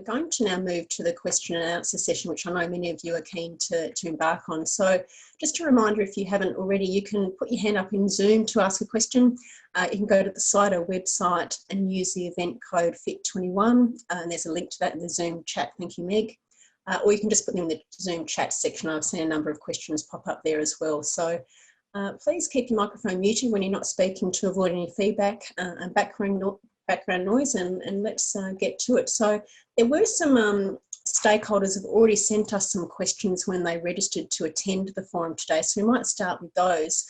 going to now move to the question and answer session, which I know many of you are keen to embark on. So just a reminder, if you haven't already, you can put your hand up in Zoom to ask a question. You can go to the Slido website and use the event code FIT21, and there's a link to that in the Zoom chat. Thank you, Meg. Or you can just put them in the Zoom chat section. I've seen a number of questions pop up there as well. So please keep your microphone muted when you're not speaking to avoid any feedback and background noise, and let's get to it. So there were some stakeholders have already sent us some questions when they registered to attend the forum today, so we might start with those.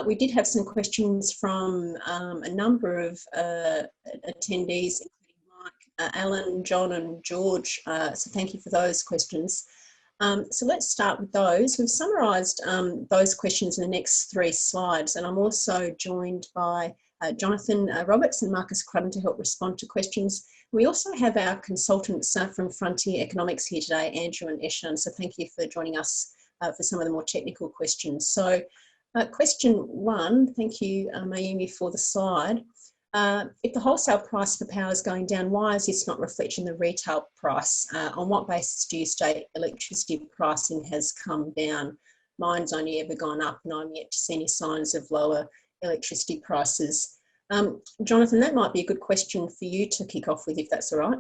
We did have some questions from a number of attendees, including Mike, Alan, John and George, so thank you for those questions. So let's start with those. We've summarised those questions in the next 3 slides, and I'm also joined by Jonathan Roberts and Marcus Crudden to help respond to questions. We also have our consultants from Frontier Economics here today, Andrew and Eshan, so thank you for joining us for some of the more technical questions. So question 1, thank you Mayumi for the slide. If the wholesale price for power is going down, why is this not reflecting the retail price? On what basis do you state electricity pricing has come down? Mine's only ever gone up and I'm yet to see any signs of lower electricity prices. Jonathan, that might be a good question for you to kick off with, if that's all right.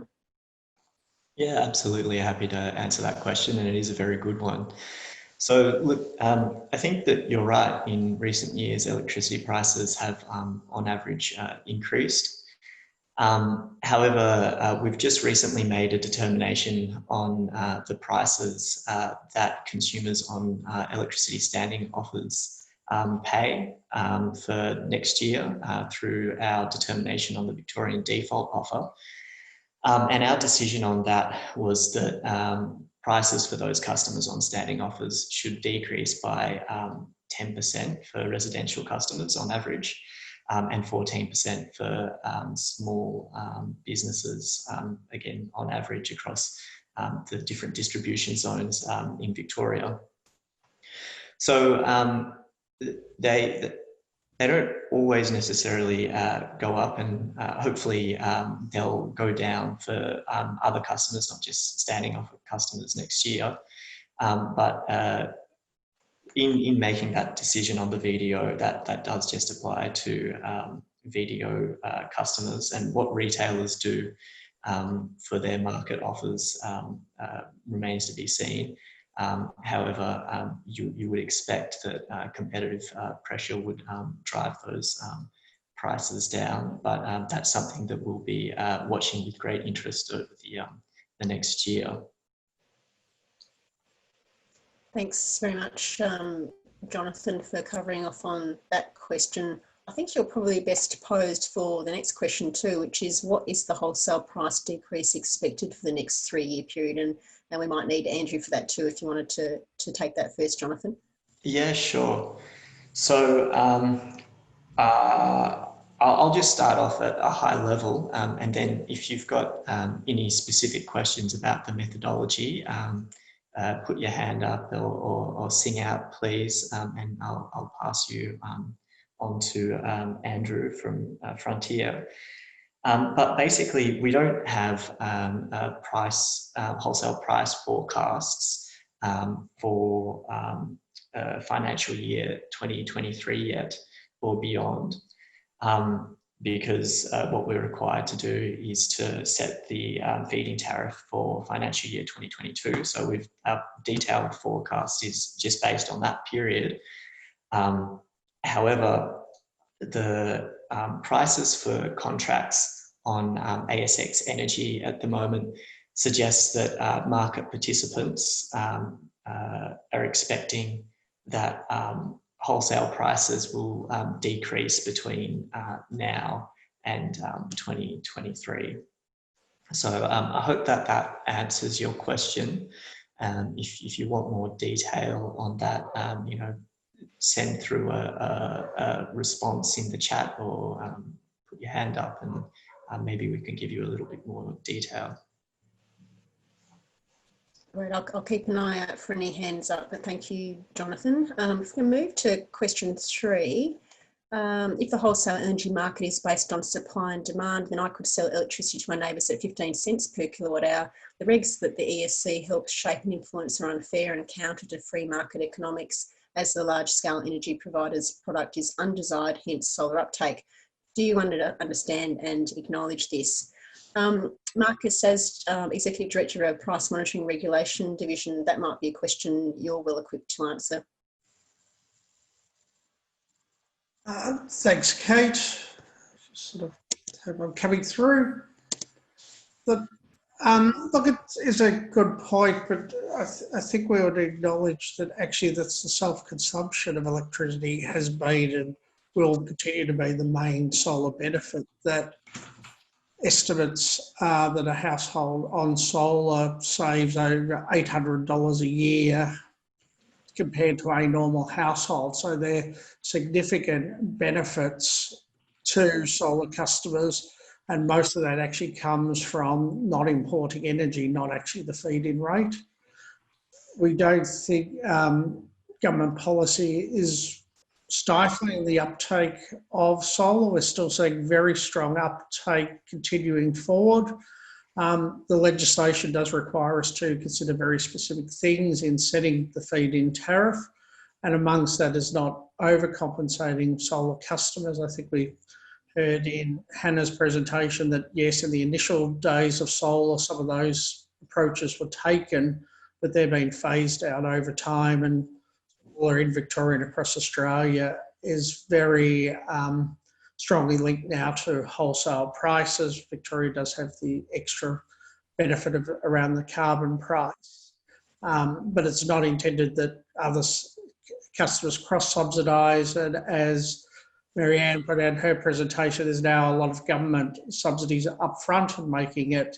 Yeah, absolutely. Happy to answer that question, and it is a very good one. So look, I think that you're right. In recent years, electricity prices have on average increased. However, we've just recently made a determination on the prices that consumers on electricity standing offers pay for next year through our determination on the Victorian default offer. And our decision on that was that prices for those customers on standing offers should decrease by 10% for residential customers on average, and 14% for small businesses, again, on average across the different distribution zones in Victoria. So they don't always necessarily go up, and hopefully they'll go down for other customers, not just standing offer customers next year. But in making that decision on the VDO, that does just apply to VDO customers, and what retailers do for their market offers remains to be seen. However, you would expect that competitive pressure would drive those prices down, but that's something that we'll be watching with great interest over the next year. Thanks very much, Jonathan, for covering off on that question. I think you're probably best posed for the next question too, which is what is the wholesale price decrease expected for the next 3-year period? And we might need Andrew for that too, if you wanted to take that first, Jonathan. Yeah, sure. So I'll just start off at a high level, and then if you've got any specific questions about the methodology, put your hand up or sing out, please, and I'll pass you on to Andrew from Frontier. But basically, we don't have wholesale price forecasts for financial year 2023 yet or beyond, because what we're required to do is to set the feed-in tariff for financial year 2022. So our detailed forecast is just based on that period. However, the prices for contracts on ASX Energy at the moment suggests that market participants are expecting that wholesale prices will decrease between now and 2023. So I hope that answers your question. If you want more detail on that, send through a response in the chat, or put your hand up, and maybe we can give you a little bit more detail. Right, I'll keep an eye out for any hands up, but thank you, Jonathan. If we move to question 3, If the wholesale energy market is based on supply and demand, then I could sell electricity to my neighbours at 15 cents per kilowatt hour. The regs that the ESC helps shape and influence are unfair and counter to free market economics, as the large-scale energy provider's product is undesired, hence solar uptake. Do you understand and acknowledge this? Marcus, as Executive Director of Price Monitoring Regulation Division, that might be a question you're well equipped to answer. Thanks, Kate. Sort of have one coming through. Look, it is a good point, but I think we ought to acknowledge that actually that's the self-consumption of electricity has been and will continue to be the main solar benefit. That estimates are that a household on solar saves over $800 a year compared to a normal household. So there are significant benefits to solar customers, and most of that actually comes from not importing energy, not actually the feed-in rate. We don't think government policy is stifling the uptake of solar. We're still seeing very strong uptake continuing forward. The legislation does require us to consider very specific things in setting the feed-in tariff, and amongst that is not overcompensating solar customers. I think we heard in Hannah's presentation that yes, in the initial days of solar, some of those approaches were taken, but they're being phased out over time, and solar in Victoria and across Australia is very strongly linked now to wholesale prices. Victoria does have the extra benefit of around the carbon price, but it's not intended that other customers cross-subsidise. And as Marianne put out in her presentation, there's now a lot of government subsidies up front and making it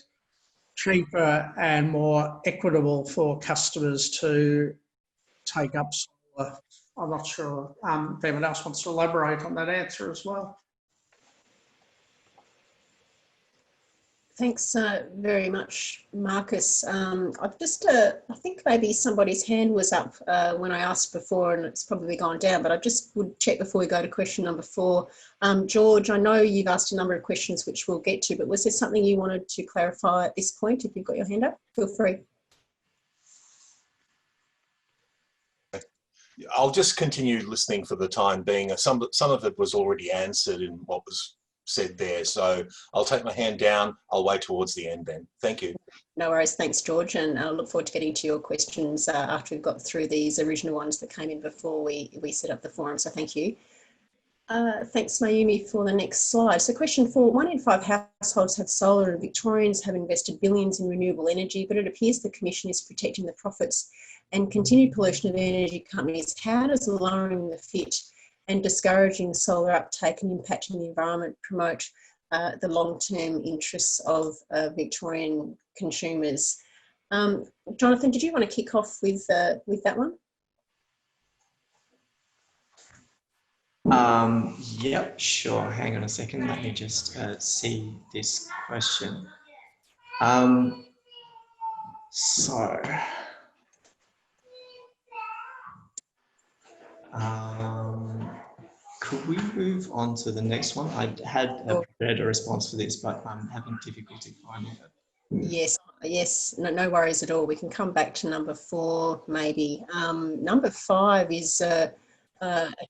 cheaper and more equitable for customers to take up solar. I'm not sure if anyone else wants to elaborate on that answer as well. Thanks very much, Marcus. I've just, I think maybe somebody's hand was up when I asked before, and it's probably gone down, but I just would check before we go to question number 4. George, I know you've asked a number of questions which we'll get to, but was there something you wanted to clarify at this point? If you've got your hand up, feel free. I'll just continue listening for the time being. Some of it was already answered in what was said there. So I'll take my hand down. I'll wait towards the end then. Thank you. No worries. Thanks, George. And I look forward to getting to your questions after we've got through these original ones that came in before we set up the forum. So thank you. Thanks, Mayumi, for the next slide. So question 4, 1 in 5 households have solar, and Victorians have invested billions in renewable energy, but it appears the Commission is protecting the profits and continued pollution of energy companies. How does lowering the FIT and discouraging solar uptake and impacting the environment promote the long-term interests of Victorian consumers? Jonathan, did you want to kick off with that one? Yep, sure. Hang on a second. Let me just see this question. Could we move on to the next one? I had prepared a response for this, but I'm having difficulty finding it. Yes, no worries at all. We can come back to number 4 maybe. Number 5 is a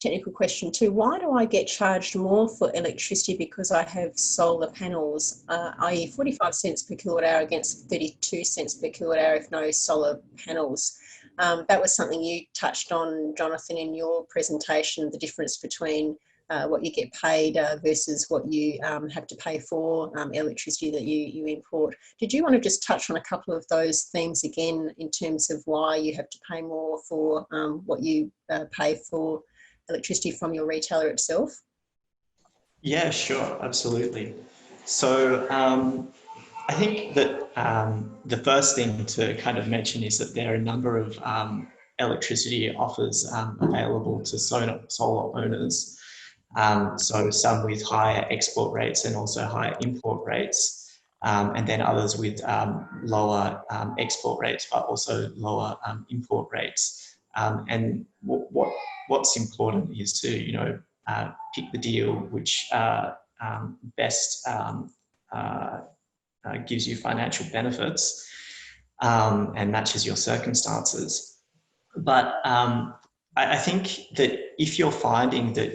technical question too. Why do I get charged more for electricity because I have solar panels, i.e. 45 cents per kilowatt hour against 32 cents per kilowatt hour if no solar panels? That was something you touched on, Jonathan, in your presentation, the difference between what you get paid versus what you have to pay for electricity that you import. Did you want to just touch on a couple of those themes again in terms of why you have to pay more for what you pay for electricity from your retailer itself? Yeah, sure, absolutely. So I think that the first thing to kind of mention is that there are a number of electricity offers available to solar owners. So some with higher export rates and also higher import rates, and then others with lower export rates but also lower import rates. And what's important is to pick the deal which best gives you financial benefits and matches your circumstances. But I think that if you're finding that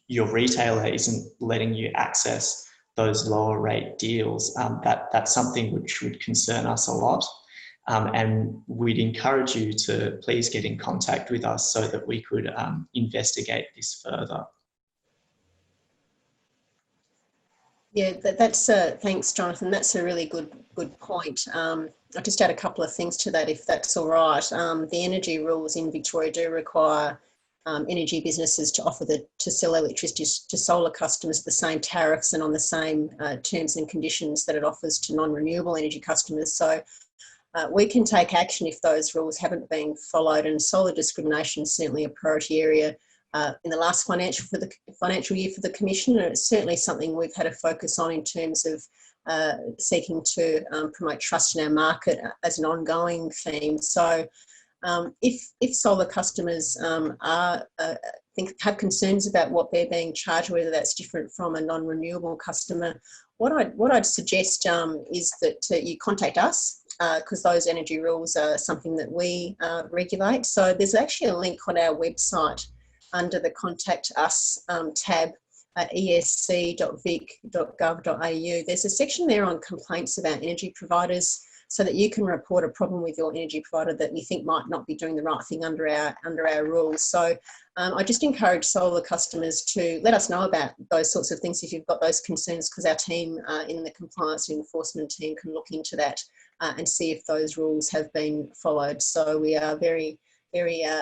your retailer isn't letting you access those lower rate deals, that's something which would concern us a lot. And we'd encourage you to please get in contact with us so that we could investigate this further. Yeah, that's thanks, Jonathan. That's a really good point. I'll just add a couple of things to that, if that's all right. The energy rules in Victoria do require energy businesses to sell electricity to solar customers at the same tariffs and on the same terms and conditions that it offers to non-renewable energy customers. So we can take action if those rules haven't been followed, and solar discrimination is certainly a priority area in the last financial year for the Commission, and it's certainly something we've had a focus on in terms of seeking to promote trust in our market as an ongoing theme. So if solar customers have concerns about what they're being charged, whether that's different from a non-renewable customer, what I'd suggest is that you contact us, because those energy rules are something that we regulate. So there's actually a link on our website under the Contact Us tab at esc.vic.gov.au. There's a section there on complaints about energy providers, so that you can report a problem with your energy provider that you think might not be doing the right thing under our rules. So I just encourage solar customers to let us know about those sorts of things if you've got those concerns, because our team in the compliance and enforcement team can look into that and see if those rules have been followed. So we are very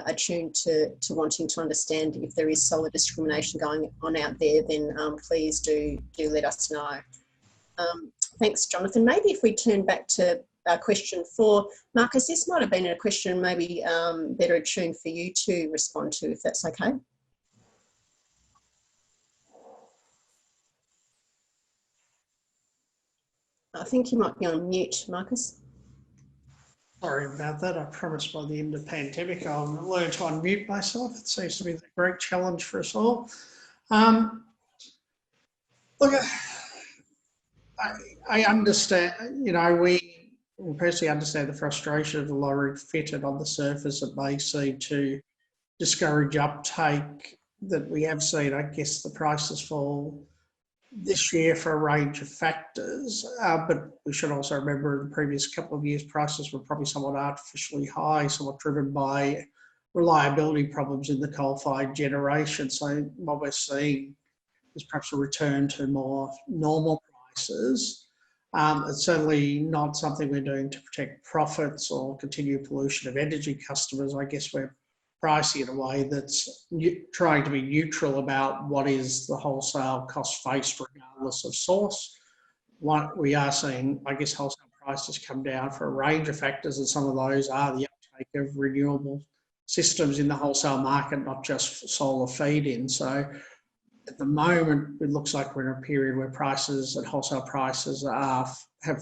attuned to wanting to understand if there is solar discrimination going on out there, then please do let us know. Thanks, Jonathan. Maybe if we turn back to question 4, Marcus, this might have been a question maybe better attuned for you to respond to, if that's okay. I think you might be on mute, Marcus. Sorry about that. I promised by the end of the pandemic I'll learn to unmute myself. It seems to be the great challenge for us all. Look, I understand, we personally understand the frustration of the lorry fitted on the surface. It may seem to discourage uptake that we have seen. I guess the prices fall this year for a range of factors, but we should also remember in the previous couple of years prices were probably somewhat artificially high, somewhat driven by reliability problems in the coal-fired generation. So what we're seeing is perhaps a return to more normal prices. It's certainly not something we're doing to protect profits or continue pollution of energy customers. I guess we're pricing in a way that's trying to be neutral about what is the wholesale cost faced regardless of source. What we are seeing, I guess, wholesale prices come down for a range of factors, and some of those are the uptake of renewable systems in the wholesale market, not just solar feed-in. So at the moment, it looks like we're in a period where prices and wholesale prices have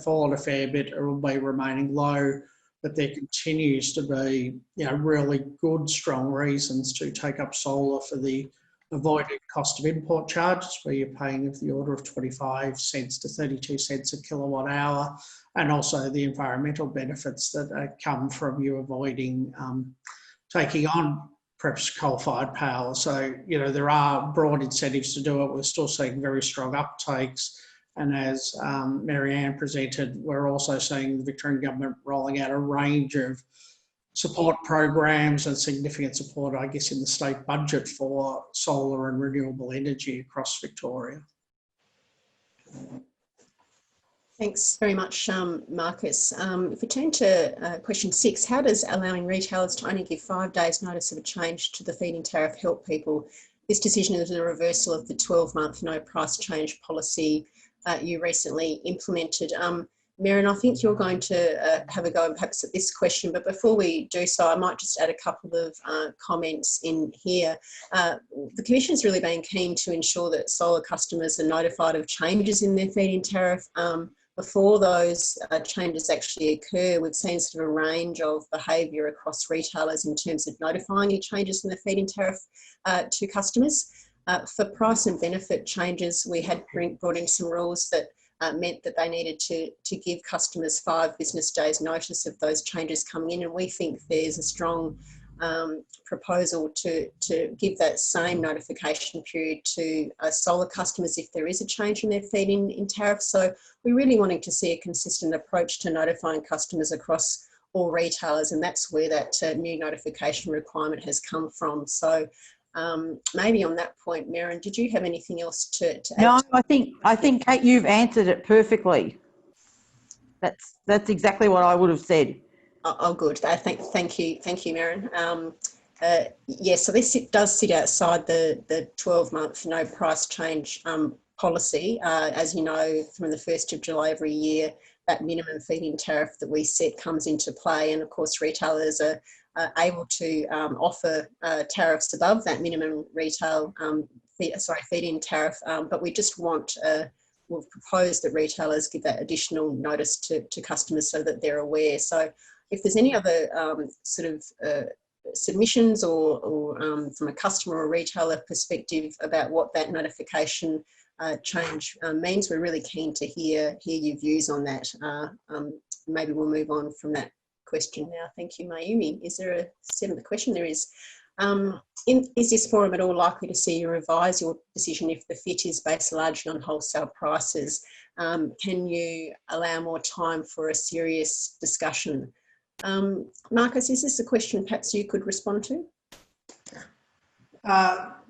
fallen a fair bit or will be remaining low, but there continues to be, really good, strong reasons to take up solar for the avoided cost of import charges, where you're paying of the order of 25 cents to 32 cents a kilowatt hour, and also the environmental benefits that come from you avoiding taking on perhaps coal-fired power. So, there are broad incentives to do it. We're still seeing very strong uptakes. And as Marianne presented, we're also seeing the Victorian government rolling out a range of support programs and significant support, I guess, in the state budget for solar and renewable energy across Victoria. Thanks very much, Marcus. If we turn to question 6, how does allowing retailers to only give 5 days notice of a change to the feed-in tariff help people? This decision is a reversal of the 12-month no price change policy you recently implemented. Miriam, I think you're going to have a go perhaps at this question, but before we do so, I might just add a couple of comments in here. The Commission's really been keen to ensure that solar customers are notified of changes in their feed-in tariff before those changes actually occur. We've seen sort of a range of behaviour across retailers in terms of notifying any changes in the feed-in tariff to customers. For price and benefit changes, we had brought in some rules that meant that they needed to give customers 5 business days notice of those changes coming in, and we think there's a strong proposal to give that same notification period to solar customers if there is a change in their feed-in tariff. So we're really wanting to see a consistent approach to notifying customers across all retailers, and that's where that new notification requirement has come from. So maybe on that point, Merrin, did you have anything else to add? No, I think Kate, you've answered it perfectly. That's exactly what I would have said. Oh, good. Thank you, Merrin. So this does sit outside the 12-month no price change policy. As you know, from the 1st of July every year, that minimum feed-in tariff that we set comes into play, and of course retailers are able to offer tariffs above that minimum retail feed-in tariff, but we just we've proposed that retailers give that additional notice to customers so that they're aware. So if there's any other submissions or from a customer or retailer perspective about what that notification change means, we're really keen to hear your views on that. Maybe we'll move on from that question now. Thank you, Mayumi. Is there a 7th question? There is. Is this forum at all likely to see you revise your decision if the fit is based largely on wholesale prices? Can you allow more time for a serious discussion? Marcus, is this a question perhaps you could respond to?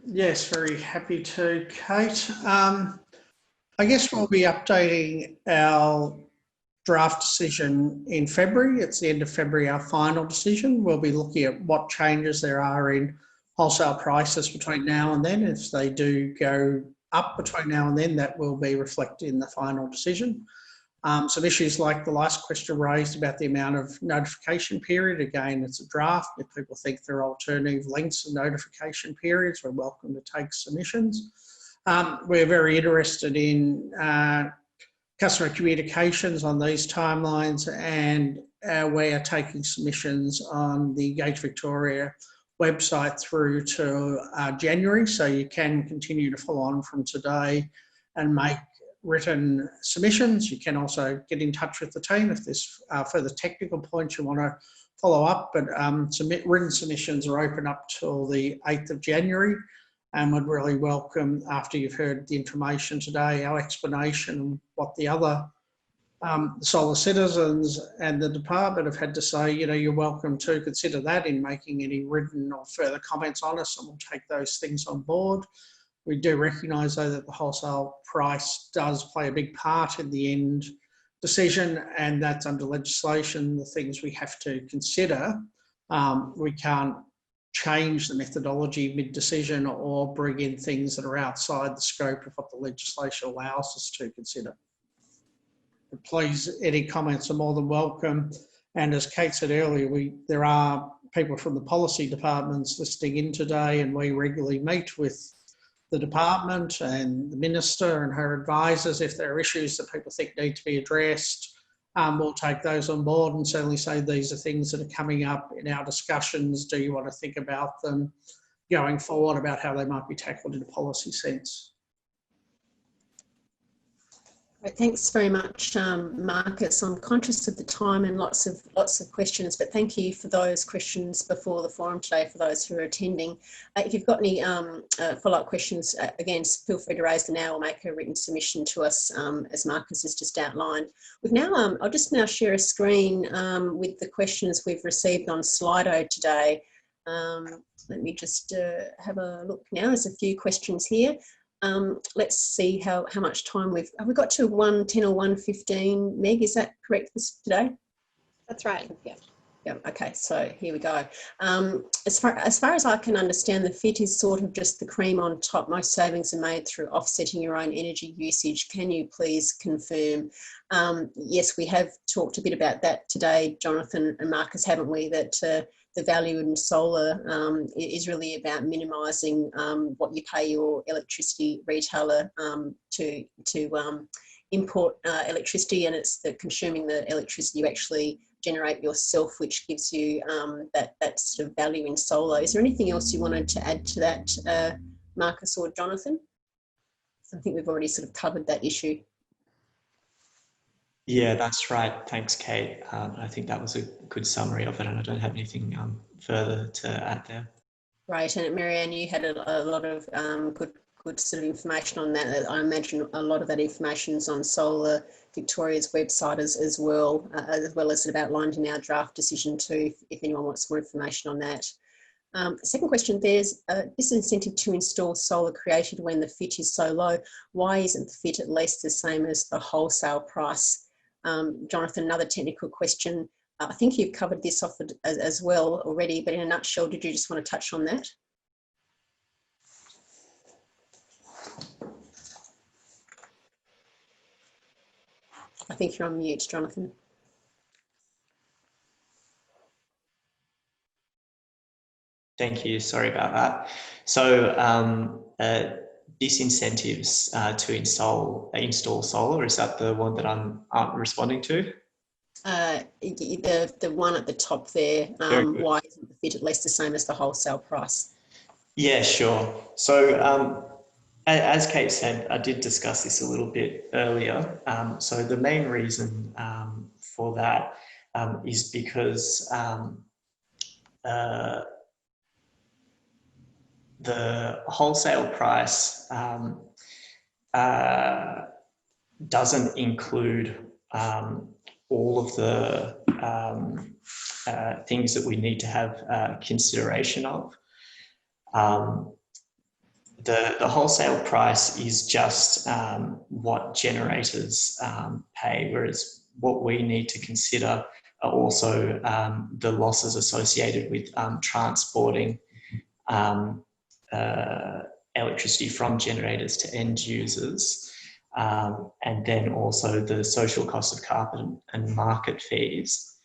Yes, very happy to, Kate. I guess we'll be updating our draft decision in February. It's the end of February, our final decision. We'll be looking at what changes there are in wholesale prices between now and then. If they do go up between now and then, that will be reflected in the final decision. Some issues like the last question raised about the amount of notification period. Again, it's a draft. If people think there are alternative lengths of notification periods, we're welcome to take submissions. We're very interested in customer communications on these timelines, and we are taking submissions on the Gauge Victoria website through to January, so you can continue to follow on from today and make written submissions. You can also get in touch with the team if there's further technical points you want to follow up, but written submissions are open up till the 8th of January, and would really welcome, after you've heard the information today, our explanation of what the other solar citizens and the department have had to say. You're welcome to consider that in making any written or further comments on us, and we'll take those things on board. We do recognise, though, that the wholesale price does play a big part in the end decision, and that's under legislation, the things we have to consider. We can't change the methodology mid-decision or bring in things that are outside the scope of what the legislation allows us to consider. But please, any comments are more than welcome. And as Kate said earlier, there are people from the policy departments listening in today, and we regularly meet with the department and the minister and her advisors. If there are issues that people think need to be addressed, we'll take those on board and certainly say these are things that are coming up in our discussions. Do you want to think about them going forward, about how they might be tackled in a policy sense? Right, thanks very much, Marcus. I'm conscious of the time and lots of questions, but thank you for those questions before the forum today for those who are attending. If you've got any follow-up questions, again, feel free to raise them now or make a written submission to us, as Marcus has just outlined. I'll just now share a screen with the questions we've received on Slido today. Let me just have a look now. There's a few questions here. Let's see how much time have we got to 1:10 or 1:15. Meg, is that correct today? That's right. Yeah. Yeah. Okay. So here we go. As far as I can understand, the fit is sort of just the cream on top. Most savings are made through offsetting your own energy usage. Can you please confirm? Yes, we have talked a bit about that today, Jonathan and Marcus, haven't we? That the value in solar is really about minimising what you pay your electricity retailer to import electricity, and it's consuming the electricity you actually generate yourself, which gives you that sort of value in solar. Is there anything else you wanted to add to that, Marcus or Jonathan? I think we've already sort of covered that issue. Yeah, that's right. Thanks, Kate. I think that was a good summary of it, and I don't have anything further to add there. Right, and Marianne, you had a lot of good sort of information on that. I imagine a lot of that information is on Solar Victoria's website as well as sort of outlined in our draft decision too, if anyone wants more information on that. Second question, there's this incentive to install solar created when the FIT is so low. Why isn't the FIT at least the same as the wholesale price? Jonathan, another technical question. I think you've covered this off as well already, but in a nutshell, did you just want to touch on that? I think you're on mute, Jonathan. Thank you. Sorry about that. So disincentives to install solar, is that the one that I'm responding to? The one at the top there, why isn't the FIT at least the same as the wholesale price? Yeah, sure. So as Kate said, I did discuss this a little bit earlier. So the main reason for that is because the wholesale price doesn't include all of the things that we need to have consideration of. The wholesale price is just what generators pay, whereas what we need to consider are also the losses associated with transporting electricity from generators to end users, and then also the social cost of carbon and market fees.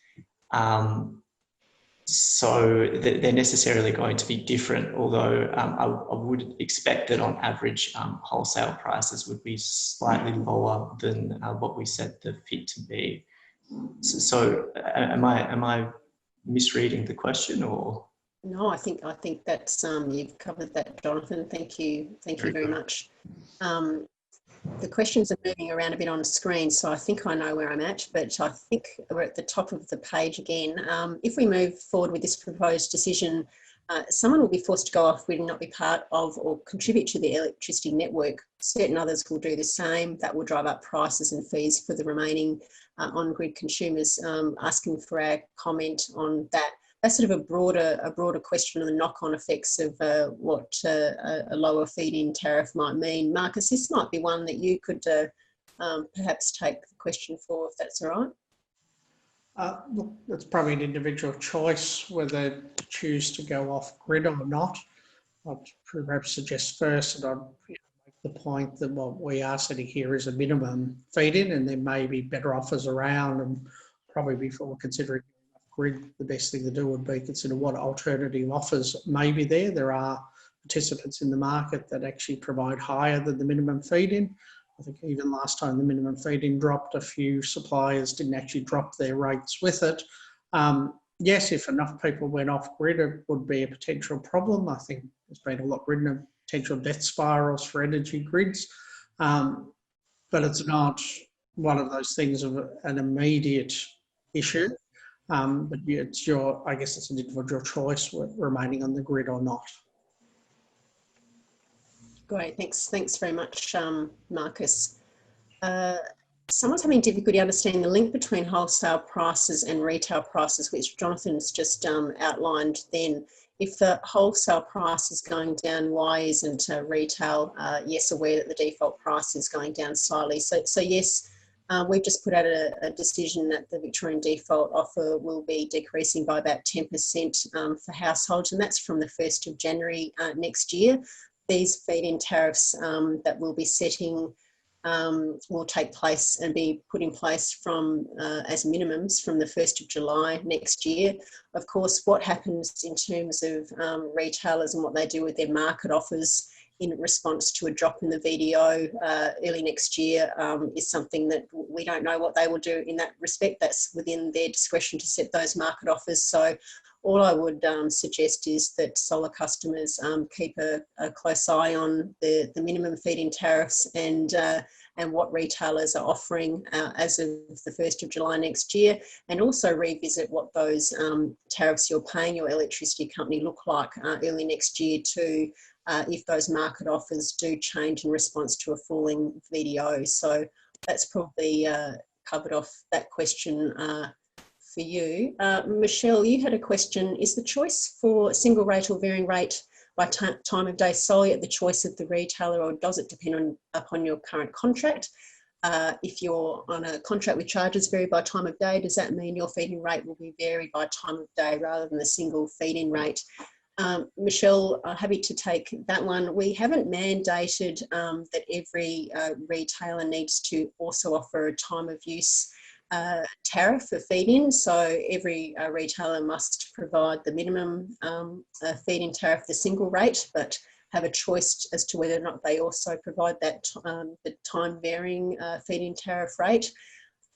So they're necessarily going to be different, although I would expect that on average wholesale prices would be slightly lower than what we set the FIT to be. So am I misreading the question, or? No, I think that's you've covered that, Jonathan. Thank you very much. The questions are moving around a bit on the screen, so I think I know where I'm at, but I think we're at the top of the page again. If we move forward with this proposed decision, someone will be forced to go off grid and not be part of or contribute to the electricity network. Certain others will do the same. That will drive up prices and fees for the remaining on-grid consumers. Asking for our comment on that. That's sort of a broader question on the knock-on effects of what a lower feed-in tariff might mean. Marcus, this might be one that you could perhaps take the question for, if that's all right. Look, it's probably an individual choice whether to choose to go off grid or not. I'd perhaps suggest first that I'd make the point that what we are setting here is a minimum feed-in, and there may be better offers around, and probably before considering grid, the best thing to do would be consider what alternative offers may be there. There are participants in the market that actually provide higher than the minimum feed-in. I think even last time the minimum feed-in dropped, a few suppliers didn't actually drop their rates with it. Yes, if enough people went off grid, it would be a potential problem. I think there's been a lot written of potential death spirals for energy grids, but it's not one of those things of an immediate issue. But it's I guess it's an individual choice remaining on the grid or not. Great, thanks very much, Marcus. Someone's having difficulty understanding the link between wholesale prices and retail prices, which Jonathan's just outlined then. If the wholesale price is going down, why isn't retail, yes, aware that the default price is going down slightly? So yes, we've just put out a decision that the Victorian default offer will be decreasing by about 10% for households, and that's from the 1st of January next year. These feed-in tariffs that we'll be setting will take place and be put in place from as minimums from the 1st of July next year. Of course, what happens in terms of retailers and what they do with their market offers in response to a drop in the VDO early next year is something that we don't know what they will do in that respect. That's within their discretion to set those market offers. So all I would suggest is that solar customers keep a close eye on the minimum feed-in tariffs and what retailers are offering as of the 1st of July next year, and also revisit what those tariffs you're paying your electricity company look like early next year too, if those market offers do change in response to a falling VDO. So that's probably covered off that question for you. Michelle, you had a question. Is the choice for single rate or varying rate by time of day solely at the choice of the retailer, or does it depend upon your current contract? If you're on a contract with charges vary by time of day, does that mean your feed-in rate will be varied by time of day rather than the single feed-in rate? Michelle, happy to take that one. We haven't mandated that every retailer needs to also offer a time of use tariff for feed-in. So every retailer must provide the minimum feed-in tariff, the single rate, but have a choice as to whether or not they also provide that the time varying feed-in tariff rate.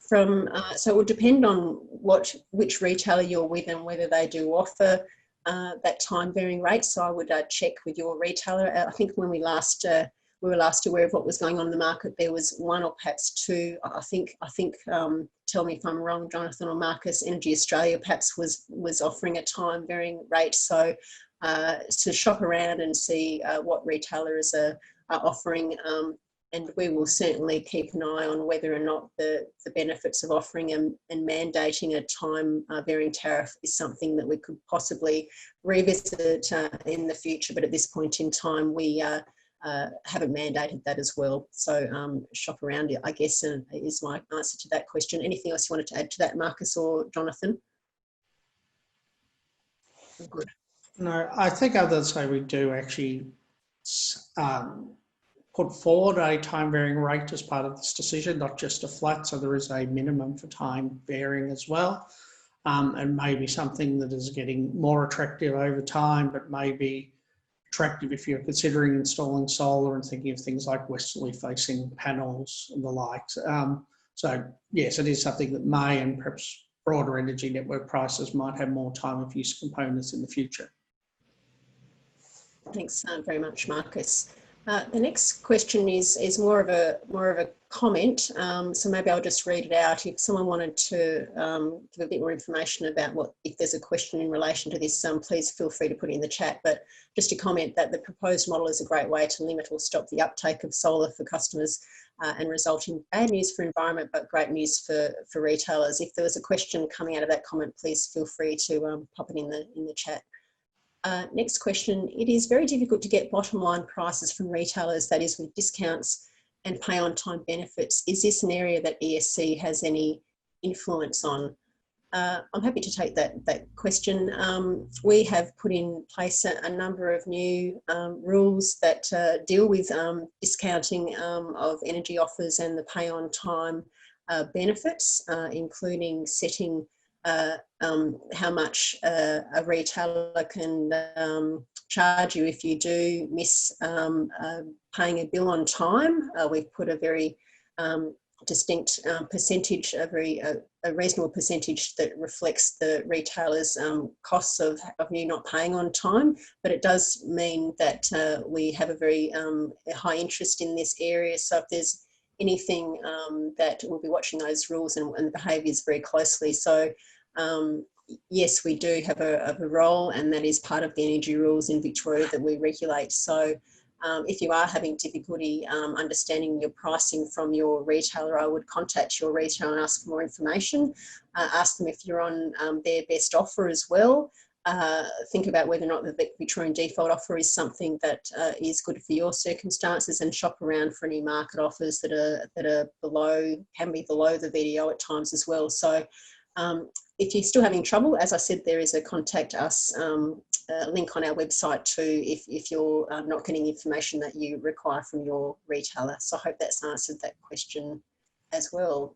So it will depend on which retailer you're with and whether they do offer that time varying rate. So I would check with your retailer. I think when we were last aware of what was going on in the market, there was one or perhaps two. I think. Tell me if I'm wrong, Jonathan or Marcus. Energy Australia perhaps was offering a time varying rate. So to shop around and see what retailers are offering, and we will certainly keep an eye on whether or not the benefits of offering and mandating a time varying tariff is something that we could possibly revisit in the future. But at this point in time, we haven't mandated that as well. So shop around, I guess, is my answer to that question. Anything else you wanted to add to that, Marcus or Jonathan? Good. No, I think others say we do actually put forward a time varying rate as part of this decision, not just a flat. So there is a minimum for time varying as well. And maybe something that is getting more attractive over time, but maybe attractive if you're considering installing solar and thinking of things like westerly facing panels and the likes. So yes, it is something that may, and perhaps broader energy network prices might have more time of use components in the future. Thanks very much, Marcus. The next question is more of a comment, so maybe I'll just read it out. If someone wanted to give a bit more information about if there's a question in relation to this, please feel free to put it in the chat. But just to comment that the proposed model is a great way to limit or stop the uptake of solar for customers and result in bad news for environment, but great news for retailers. If there was a question coming out of that comment, please feel free to pop it in the chat. Next question. It is very difficult to get bottom line prices from retailers, that is with discounts and pay on time benefits. Is this an area that ESC has any influence on? I'm happy to take that question. We have put in place a number of new rules that deal with discounting of energy offers and the pay on time benefits, including setting how much a retailer can charge you if you do miss paying a bill on time. We've put a very distinct percentage, a reasonable percentage that reflects the retailer's costs of you not paying on time. But it does mean that we have a very high interest in this area. So if there's anything that we'll be watching those rules and the behaviours very closely. So yes, we do have a role, and that is part of the energy rules in Victoria that we regulate. So if you are having difficulty understanding your pricing from your retailer, I would contact your retailer and ask for more information. Ask them if you're on their best offer as well. Think about whether or not the Victorian default offer is something that is good for your circumstances, and shop around for any market offers that are can be below the VDO at times as well. So if you're still having trouble, as I said, there is a contact us link on our website too if you're not getting information that you require from your retailer. So I hope that's answered that question as well.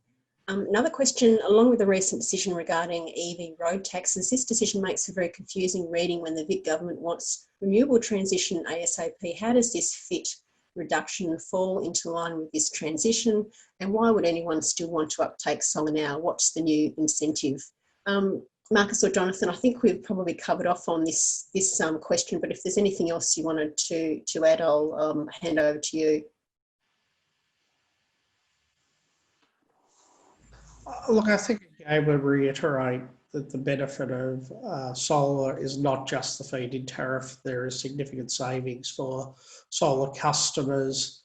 Another question, along with the recent decision regarding EV road taxes, this decision makes a very confusing reading when the Vic government wants renewable transition ASAP. How does this fit reduction fall into line with this transition? And why would anyone still want to uptake solar now? What's the new incentive? Marcus or Jonathan, I think we've probably covered off on this question, but if there's anything else you wanted to add, I'll hand over to you. Look, I think I would reiterate that the benefit of solar is not just the feed-in tariff. There is significant savings for solar customers,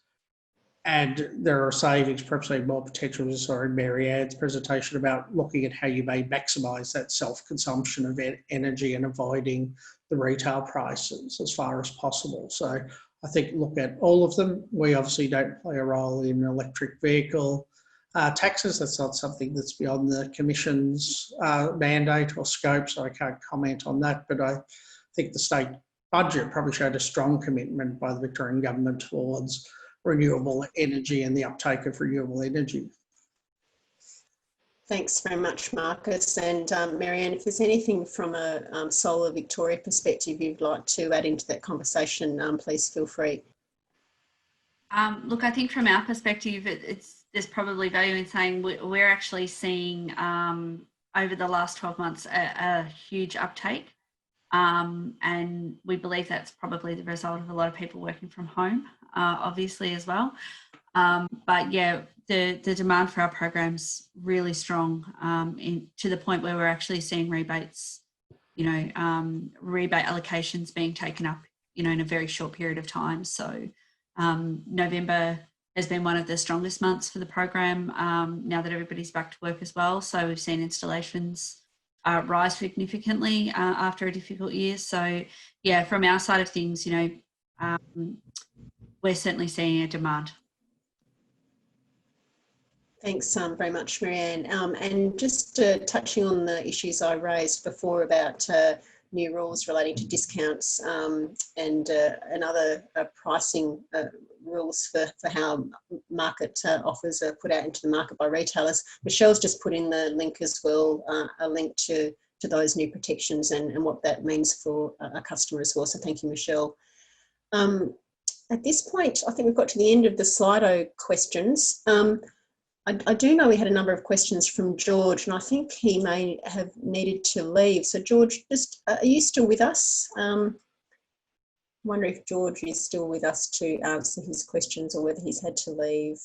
and there are savings, perhaps more potential, as I saw in Mary Ann's presentation, about looking at how you may maximise that self-consumption of energy and avoiding the retail prices as far as possible. So I think look at all of them. We obviously don't play a role in electric vehicle taxes. That's not something that's beyond the Commission's mandate or scope, so I can't comment on that. But I think the state budget probably showed a strong commitment by the Victorian Government towards renewable energy and the uptake of renewable energy. Thanks very much, Marcus. And Marianne, if there's anything from a Solar Victoria perspective you'd like to add into that conversation, please feel free. Look, I think from our perspective, there's probably value in saying we're actually seeing over the last 12 months a huge uptake. And we believe that's probably the result of a lot of people working from home, obviously as well. But yeah, the demand for our program's really strong, to the point where we're actually seeing rebates, rebate allocations being taken up, in a very short period of time. So November has been one of the strongest months for the program, now that everybody's back to work as well. So we've seen installations rise significantly after a difficult year. So yeah, from our side of things, we're certainly seeing a demand. Thanks very much, Marianne. And just touching on the issues I raised before about new rules relating to discounts and other pricing rules for how market offers are put out into the market by retailers. Michelle's just put in the link as well, a link to those new protections and what that means for a customer as well. So thank you, Michelle. At this point, I think we've got to the end of the Slido questions. I do know we had a number of questions from George, and I think he may have needed to leave. So George, just are you still with us? I wonder if George is still with us to answer his questions, or whether he's had to leave.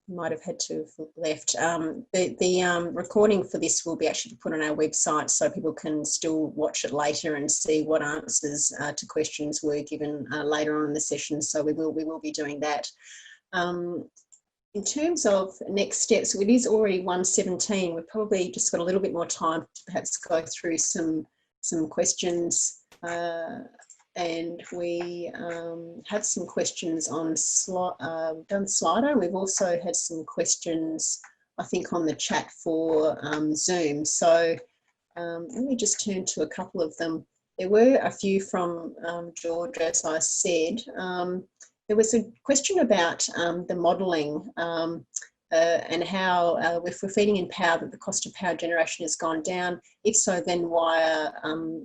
He might have had to have left. The recording for this will be actually put on our website, so people can still watch it later and see what answers to questions were given later on in the session. So we will be doing that. In terms of next steps, it is already 1:17. We've probably just got a little bit more time to perhaps go through some questions. And we have some questions on done Slido. We've also had some questions, I think, on the chat for Zoom. So let me just turn to a couple of them. There were a few from George, as I said. There was a question about the modelling and how if we're feeding in power, that the cost of power generation has gone down. If so, then why are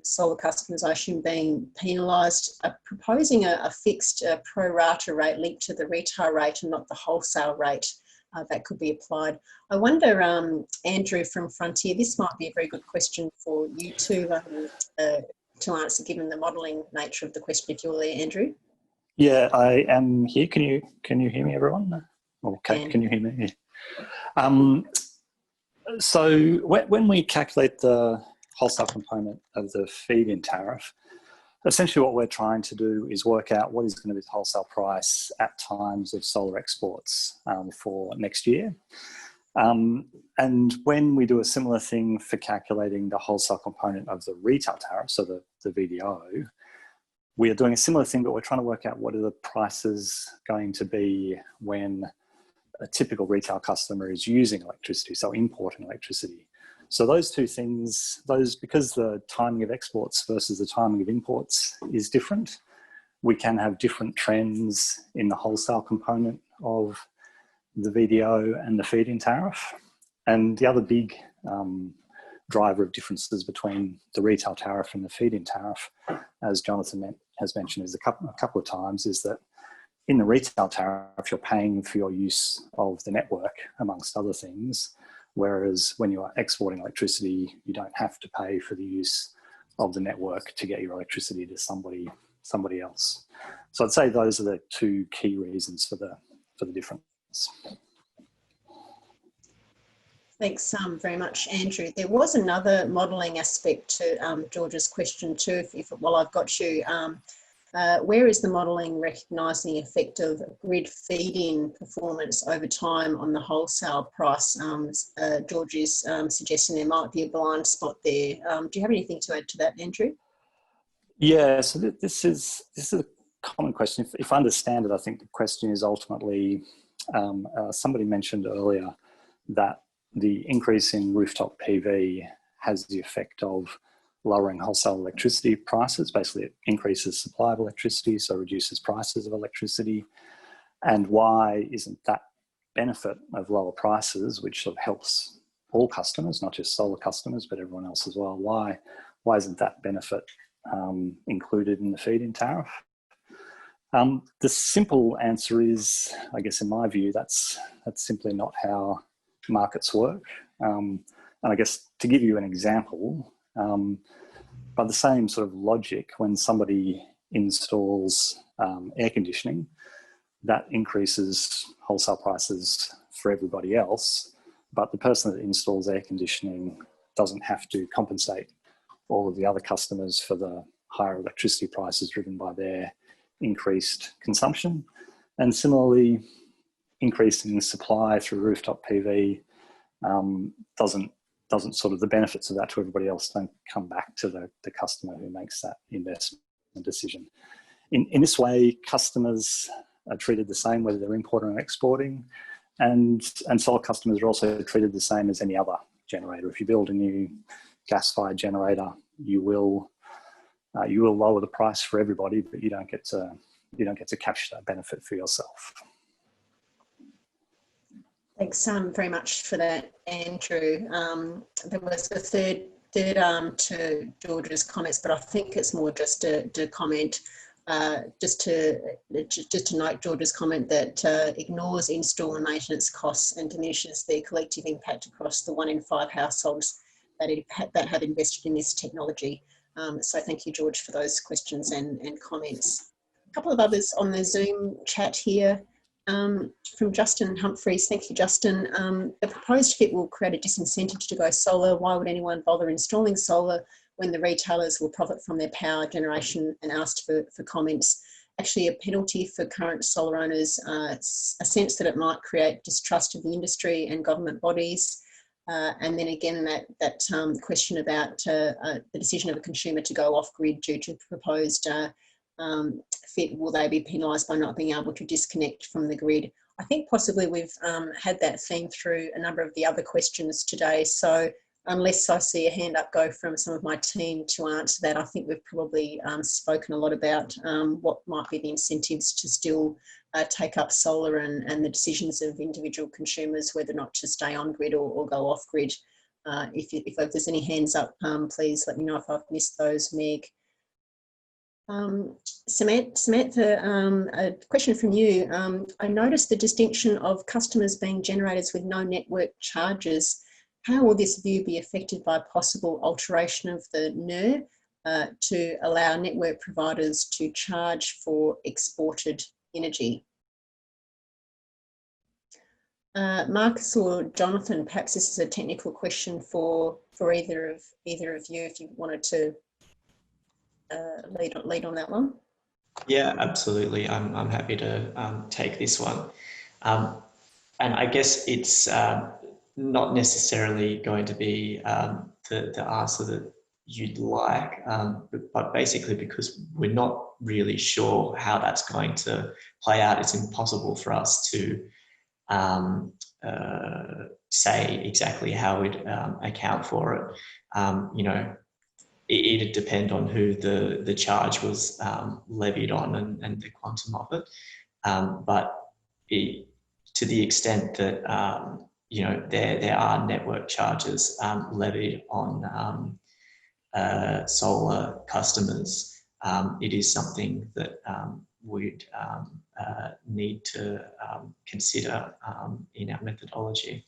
solar customers, I assume, being penalised? Proposing a fixed pro rata rate linked to the retail rate and not the wholesale rate that could be applied. I wonder, Andrew from Frontier, this might be a very good question for you to answer, given the modelling nature of the question, if you're there, Andrew. Yeah, I am here. Can you hear me, everyone? Okay, can you hear me? So when we calculate the wholesale component of the feed-in tariff, essentially what we're trying to do is work out what is going to be the wholesale price at times of solar exports for next year. And when we do a similar thing for calculating the wholesale component of the retail tariff, so the VDO, we are doing a similar thing, but we're trying to work out what are the prices going to be when a typical retail customer is using electricity, so importing electricity. So those two things, because the timing of exports versus the timing of imports is different, we can have different trends in the wholesale component of the VDO and the feed-in tariff. And the other big driver of differences between the retail tariff and the feed-in tariff, as Jonathan has mentioned a couple of times, is that in the retail tariff, you're paying for your use of the network, amongst other things, Whereas when you are exporting electricity, you don't have to pay for the use of the network to get your electricity to somebody else. So I'd say those are the two key reasons for the difference. Thanks very much, Andrew. There was another modelling aspect to George's question too, while I've got you. Where is the modelling recognising the effect of grid feed-in performance over time on the wholesale price? George is suggesting there might be a blind spot there. Do you have anything to add to that, Andrew? Yeah, so this is a common question. If I understand it, I think the question is ultimately, somebody mentioned earlier that the increase in rooftop PV has the effect of lowering wholesale electricity prices. Basically, it increases supply of electricity, so reduces prices of electricity. And why isn't that benefit of lower prices, which sort of helps all customers, not just solar customers, but everyone else as well, why isn't that benefit included in the feed-in tariff? The simple answer is, I guess in my view, that's simply not how markets work. And I guess to give you an example, by the same sort of logic, when somebody installs air conditioning, that increases wholesale prices for everybody else, but the person that installs air conditioning doesn't have to compensate all of the other customers for the higher electricity prices driven by their increased consumption. And similarly, increasing the supply through rooftop PV doesn't sort of, the benefits of that to everybody else don't come back to the customer who makes that investment decision. In this way, customers are treated the same whether they're importing or exporting, and solar customers are also treated the same as any other generator. If you build a new gas-fired generator, you will lower the price for everybody, but you don't get to capture that benefit for yourself. Thanks very much for that, Andrew. There was a third to George's comments, but I think it's more just a comment, just to note George's comment that ignores install and maintenance costs and diminishes their collective impact across the 1 in 5 households that have invested in this technology. So thank you, George, for those questions and comments. A couple of others on the Zoom chat here. From Justin Humphreys. Thank you, Justin. The proposed fit will create a disincentive to go solar. Why would anyone bother installing solar when the retailers will profit from their power generation? And asked for comments. Actually, a penalty for current solar owners, a sense that it might create distrust of the industry and government bodies. And then again, that question about the decision of a consumer to go off-grid due to the proposed fit, will they be penalised by not being able to disconnect from the grid? I think possibly we've had that theme through a number of the other questions today. So unless I see a hand up go from some of my team to answer that, I think we've probably spoken a lot about what might be the incentives to still take up solar and the decisions of individual consumers, whether or not to stay on grid or go off grid. If there's any hands up, please let me know if I've missed those, Meg. Samantha, a question from you. I noticed the distinction of customers being generators with no network charges. How will this view be affected by possible alteration of the NER to allow network providers to charge for exported energy? Marcus or Jonathan, perhaps this is a technical question for either of you, if you wanted to lead on that one. Yeah, absolutely. I'm happy to take this one. And I guess it's not necessarily going to be the answer that you'd like, but basically because we're not really sure how that's going to play out, it's impossible for us to say exactly how we'd account for it. You know, it'd depend on who the charge was levied on and the quantum of it. But to the extent that you know, there are network charges levied on solar customers, it is something that we'd need to consider in our methodology.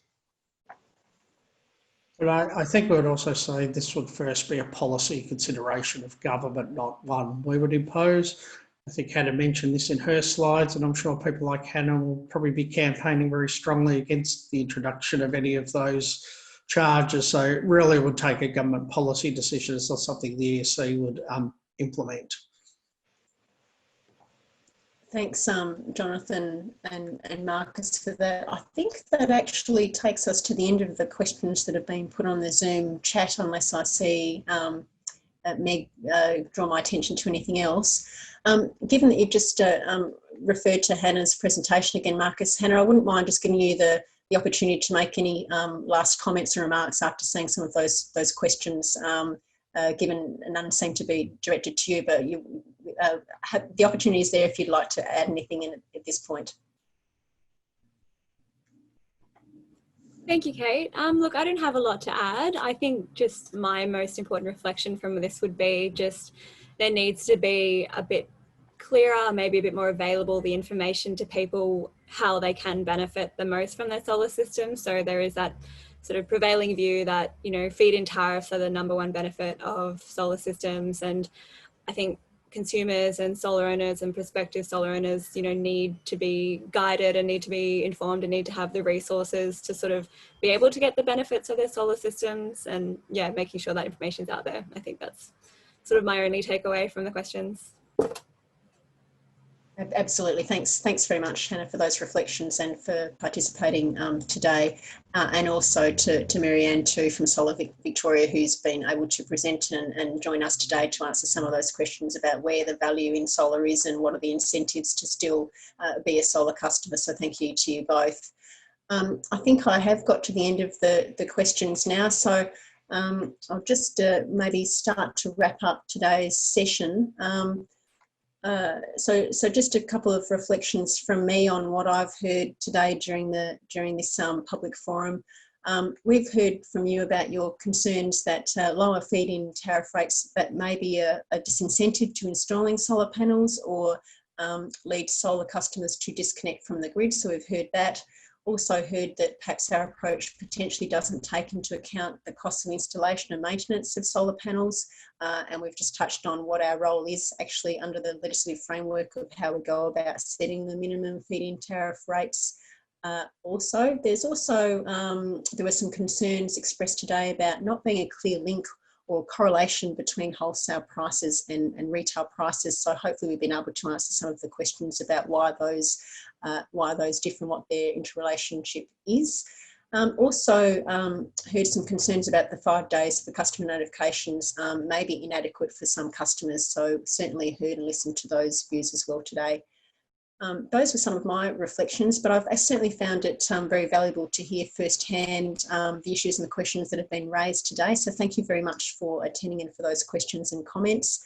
But I think we would also say this would first be a policy consideration of government, not one we would impose. I think Hannah mentioned this in her slides, and I'm sure people like Hannah will probably be campaigning very strongly against the introduction of any of those charges. So it really would take a government policy decision. It's not something the ESC would implement. Thanks, Jonathan and Marcus, for that. I think that actually takes us to the end of the questions that have been put on the Zoom chat, unless I see Meg draw my attention to anything else. Given that you've just referred to Hannah's presentation again, Marcus, Hannah, I wouldn't mind just giving you the opportunity to make any last comments or remarks after seeing some of those questions, given none seem to be directed to you, but you have the opportunity is there if you'd like to add anything in at this point. Thank you, Kate. Look, I don't have a lot to add. I think just my most important reflection from this would be just there needs to be a bit clearer, maybe a bit more available, the information to people, how they can benefit the most from their solar system. So there is that sort of prevailing view that, you know, feed-in tariffs are the #1 benefit of solar systems. And I think consumers and solar owners and prospective solar owners, you know, need to be guided and need to be informed and need to have the resources to sort of be able to get the benefits of their solar systems, and yeah, making sure that information's out there. I think that's sort of my only takeaway from the questions. Absolutely. Thanks very much, Hannah, for those reflections and for participating today, and also to Marianne too from Solar Victoria, who's been able to present and join us today to answer some of those questions about where the value in solar is and what are the incentives to still be a solar customer. So thank you to you both. I think I have got to the end of the questions now, so I'll just maybe start to wrap up today's session. So just a couple of reflections from me on what I've heard today during this public forum. We've heard from you about your concerns that lower feed-in tariff rates that may be a disincentive to installing solar panels or lead solar customers to disconnect from the grid. So we've heard that. Also heard that perhaps our approach potentially doesn't take into account the costs of installation and maintenance of solar panels, and we've just touched on what our role is actually under the legislative framework of how we go about setting the minimum feed-in tariff rates. There were some concerns expressed today about not being a clear link or correlation between wholesale prices and retail prices. So hopefully we've been able to answer some of the questions about why those differ and what their interrelationship is. Also heard some concerns about the 5 days for customer notifications may be inadequate for some customers. So certainly heard and listened to those views as well today. Those were some of my reflections, but I've certainly found it very valuable to hear firsthand the issues and the questions that have been raised today. So thank you very much for attending and for those questions and comments.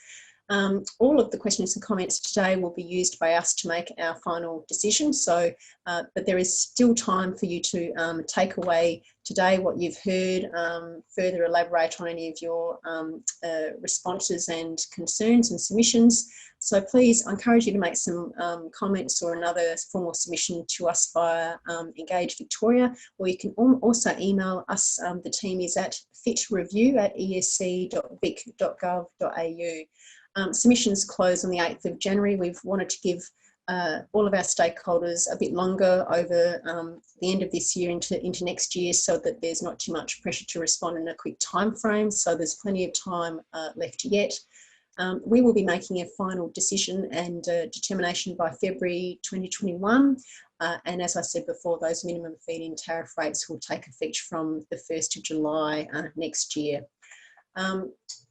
All of the questions and comments today will be used by us to make our final decision. So, but there is still time for you to take away today what you've heard, further elaborate on any of your responses and concerns and submissions. So please, I encourage you to make some comments or another formal submission to us via Engage Victoria, or you can also email us. The team is at fitreview@esc.vic.gov.au. Submissions close on the 8th of January. We've wanted to give all of our stakeholders a bit longer over the end of this year into next year, so that there's not too much pressure to respond in a quick time frame. So there's plenty of time left yet. We will be making a final decision and determination by February 2021. And as I said before, those minimum feed-in tariff rates will take effect from the 1st of July next year.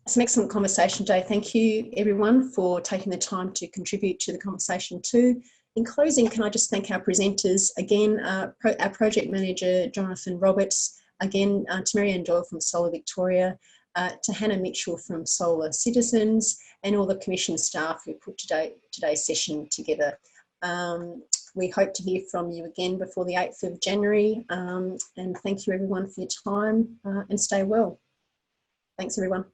Some excellent conversation today. Thank you everyone for taking the time to contribute to the conversation too. In closing, can I just thank our presenters again, our project manager, Jonathan Roberts, again, to Marianne Doyle from Solar Victoria, to Hannah Mitchell from Solar Citizens, and all the Commission staff who put today's session together. We hope to hear from you again before the 8th of January, and thank you everyone for your time, and stay well. Thanks everyone.